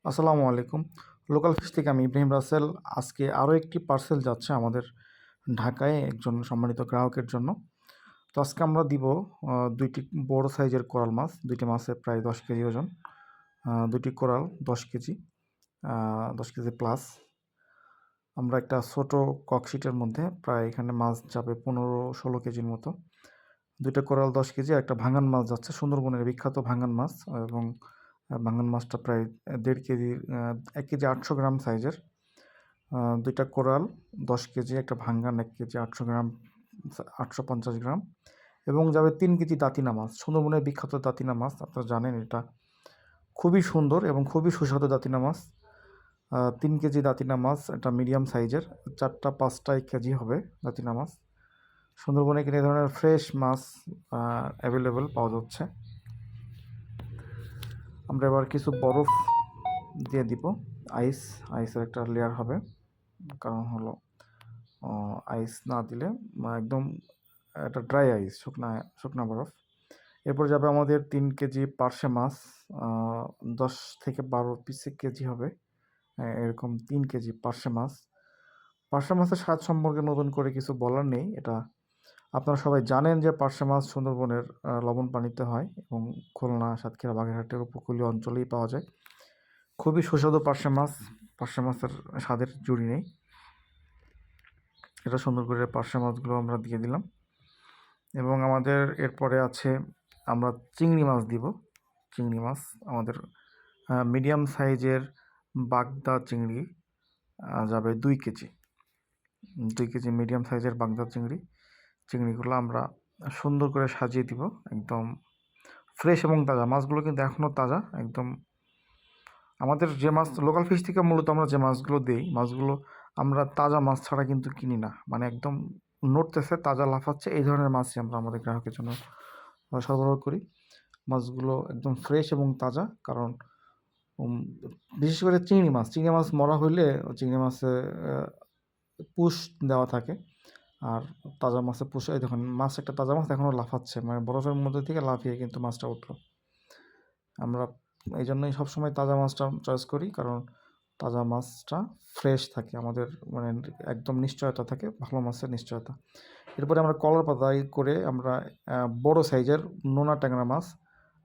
আসসালামু আলাইকুম। Local fish থেকে আমি ইব্রাহিম রাসেল। আজকে আরও একটি পার্সেল যাচ্ছে আমাদের ঢাকায় একজন সম্মানিত গ্রাহকের জন্য। তো আজকে আমরা দিব ২ টি বড় সাইজের কোরাল মাছ। ২ টি মাছের প্রায় ১০ কেজি ওজন। ২ টি কোরাল ১০ কেজি, ১০ কেজি প্লাস। আমরা একটা ছোট ককশিটের মধ্যে প্রায় এখানে মাছ যাবে ১৫-১৬ কেজির মতো। ২ টা কোরাল ১০ কেজি, একটা ভাঙান মাছ যাচ্ছে, সুন্দরবনের বিখ্যাত ভাঙান মাছ। এবং ভাঙান মাছটা প্রায় ১.৫ কেজি, ১ কেজি ৮০০ গ্রাম সাইজের। ২ টা কোরাল ১০ কেজি, একটা ভাঙ্গান ১ কেজি ৮০০ গ্রাম, ৮৫০ গ্রাম। এবং যাবে ৩ কেজি দাতিনা মাছ, সুন্দরবনের বিখ্যাত দাতিনা মাছ। আপনারা জানেন এটা খুবই সুন্দর এবং খুবই সুস্বাদু দাতিনা মাছ। ৩ কেজি দাতিনা মাছ, এটা মিডিয়াম সাইজের, ৪টা ৫টা ১ কেজি হবে দাতিনা মাছ। সুন্দরবনে কিন্তু এই ধরনের ফ্রেশ মাছ অ্যাভেলেবল পাওয়া যাচ্ছে। আমরা এবার কিছু বরফ দিয়ে দিব। আইসের একটা লেয়ার হবে, কারণ হলো আইস না দিলে একদম একটা ড্রাই আইস, শুকনা বরফ। এরপর যাবে আমাদের ৩ কেজি পার্শে মাছ, ১০ থেকে ১২ পিসে কেজি হবে এরকম ৩ কেজি পার্শে মাছ। পার্শে মাছের স্বাদ সম্পর্কে নতুন করে কিছু বলার নেই। এটা আপনারা সবাই জানেন যে পার্শে মাছ সুন্দরবনের লবণ পানিতে হয় এবং খুলনা, সাতক্ষীরা, বাগেরহাটের উপকূলীয় অঞ্চলেই পাওয়া যায়। খুবই সুস্বাদু পার্শে মাছ। পার্শে মাছের স্বাদের জুড়ি নেই। এটা সুন্দর করে পার্শে মাছগুলো আমরা দিয়ে দিলাম। এবং আমাদের এরপরে আছে, আমরা চিংড়ি মাছ দিব। চিংড়ি মাছ আমাদের মিডিয়াম সাইজের বাগদা চিংড়ি যাবে ২ কেজি। ২ কেজি মিডিয়াম সাইজের বাগদা চিংড়িগুলো আমরা সুন্দর করে সাজিয়ে দিব, একদম ফ্রেশ এবং তাজা। মাছগুলো কিন্তু এখনও তাজা একদম। আমাদের যে মাছ লোকাল ফিশ থেকে মূলত আমরা যে মাছগুলো দিই, মাছগুলো আমরা তাজা মাছ ছাড়া কিন্তু কিনি না। মানে একদম নড়তেছে, তাজা লাফাচ্ছে, এই ধরনের মাছই আমরা আমাদের গ্রাহকের জন্য সরবরাহ করি। মাছগুলো একদম ফ্রেশ এবং তাজা, কারণ বিশেষ করে চিংড়ি মাছ মরা হইলে চিংড়ি মাছে পুষ দেওয়া থাকে। আর তাজা মাছে পুষে, এই দেখুন মাছ, একটা তাজা মাছ এখনও লাফাচ্ছে, মানে বরফের মধ্যে থেকে লাফিয়ে কিন্তু মাছটা উঠলো। আমরা এই জন্যই সবসময় তাজা মাছটা চয়েস করি, কারণ তাজা মাছটা ফ্রেশ থাকে, আমাদের মানে একদম নিশ্চয়তা থাকে, ভালো মাছের নিশ্চয়তা। এরপরে আমরা কলার পাতায় করে আমরা বড় সাইজের নোনা ট্যাংরা মাছ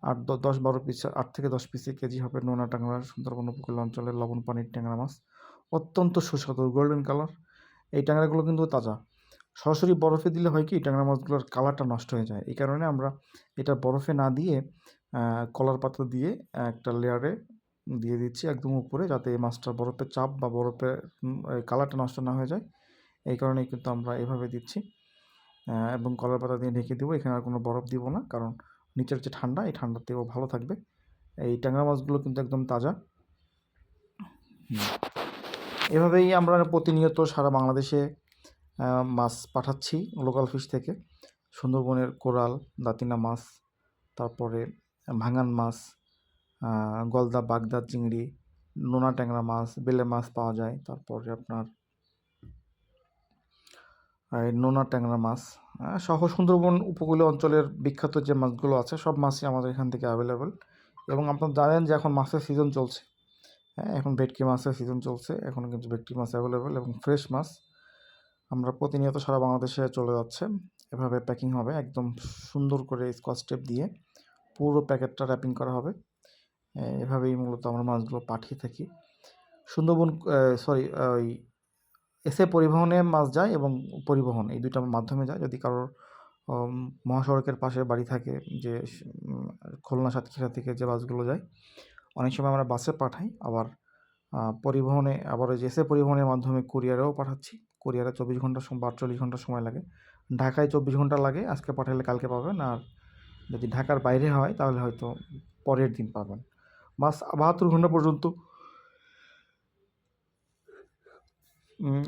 ৮-১০-১২ পিস, ৮ থেকে ১০ পিসে কেজি হবে নোনা ট্যাংরা, সুন্দরবন উপকূল অঞ্চলের লবণ পানির ট্যাংরা মাছ। অত্যন্ত সুস্বাদু, গোল্ডেন কালার। এই ট্যাংরাগুলো কিন্তু তাজা। সরাসরি বরফে দিলে হয় কি, ট্যাংরা মাছগুলোর কালারটা নষ্ট হয়ে যায়। এই কারণে আমরা এটা বরফে না দিয়ে কলার পাতা দিয়ে একটা লেয়ারে দিয়ে দিচ্ছি একদম উপরে, যাতে এই মাছটার বরফের চাপ বা বরফের কালারটা নষ্ট না হয়ে যায়। এই কারণেই কিন্তু আমরা এভাবে দিচ্ছি। এবং কলার পাতা দিয়ে ঢেকে দেবো। এখানে আর কোনো বরফ দিব না, কারণ নিচের যে ঠান্ডা, এই ঠান্ডাতেও ভালো থাকবে। এই ট্যাংরা মাছগুলো কিন্তু একদম তাজা। এভাবেই আমরা প্রতিনিয়ত সারা বাংলাদেশে মাছ পাঠাচ্ছি লোকাল ফিশ থেকে। সুন্দরবনের কোরাল, দাতিনা মাছ, তারপরে ভাঙান মাছ, গলদা বাগদা চিংড়ি, নোনা ট্যাংরা মাছ, বেলে মাছ পাওয়া যায়। তারপরে আপনার নোনা ট্যাংরা মাছ সহ সুন্দরবন উপকূলীয় অঞ্চলের বিখ্যাত যে মাছগুলো আছে, সব মাছই আমাদের এখান থেকে অ্যাভেলেবেল। এবং আপনারা জানেন যে এখন মাছের সিজন চলছে। হ্যাঁ, এখন ভেটকি মাছের সিজন চলছে, এখন কিন্তু ভেটকি মাছ অ্যাভেলেবেল এবং ফ্রেশ মাছ আমরা প্রতিনিয়ত সারা বাংলাদেশে চলে যাচ্ছে। এভাবে প্যাকিং হবে, একদম সুন্দর করে স্কচ টেপ দিয়ে পুরো প্যাকেটটা র্যাপিং করা হবে। এভাবেই মূলত আমরা মাছগুলো পাঠিয়ে থাকি। সুন্দরবন সরি ওই এসে পরিবহনে মাছ যায় এবং পরিবহন, এই দুইটা মাধ্যমে যায়। যদি কারোর মহাসড়কের পাশে বাড়ি থাকে, যে খুলনা সাতক্ষীরা থেকে যে বাসগুলো যায়, অনেক সময় আমরা বাসে পাঠাই। আবার পরিবহনে, আবার ওই যে এসে পরিবহনের মাধ্যমে কুরিয়ারেও পাঠাচ্ছি। কুরিয়ারে ২৪ ঘন্টা বা ৪৮ ঘন্টা সময় লাগে। ঢাকায় ২৪ ঘন্টা লাগে, আজকে পাঠালে কালকে পাবেন। আর যদি ঢাকার বাইরে হয় তাহলে হয়তো পরের দিন পাবেন। মাছ ৭২ ঘন্টা পর্যন্ত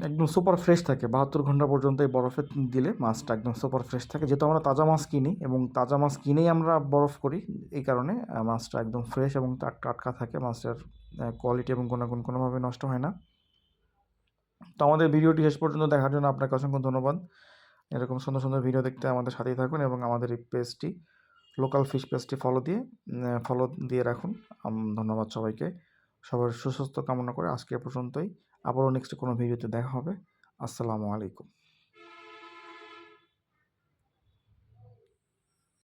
একদম সুপার ফ্রেশ থাকে। ৭২ ঘন্টা পর্যন্ত এই বরফে দিলে মাছটা একদম সুপার ফ্রেশ থাকে। যেহেতু আমরা তাজা মাছ কিনি এবং তাজা মাছ কিনেই আমরা বরফ করি, এই কারণে মাছটা একদম ফ্রেশ এবং টাটকা থাকে। মাছের কোয়ালিটি এবং গুণাগুণ কোনোভাবে নষ্ট হয় না। তো আমাদের ভিডিওটি শেষ পর্যন্ত দেখার জন্য আপনাকে অসংখ্য ধন্যবাদ। এরকম সুন্দর সুন্দর ভিডিও দেখতে আমাদের সাথেই থাকুন এবং আমাদের এই পেজটি, লোকাল ফিশ পেজটি ফলো দিয়ে রাখুন। ধন্যবাদ সবাইকে। সবার সুস্বাস্থ্য কামনা করে আজকে এ পর্যন্তই। আবারও নেক্সট কোনো ভিডিওতে দেখা হবে। আসসালামু আলাইকুম।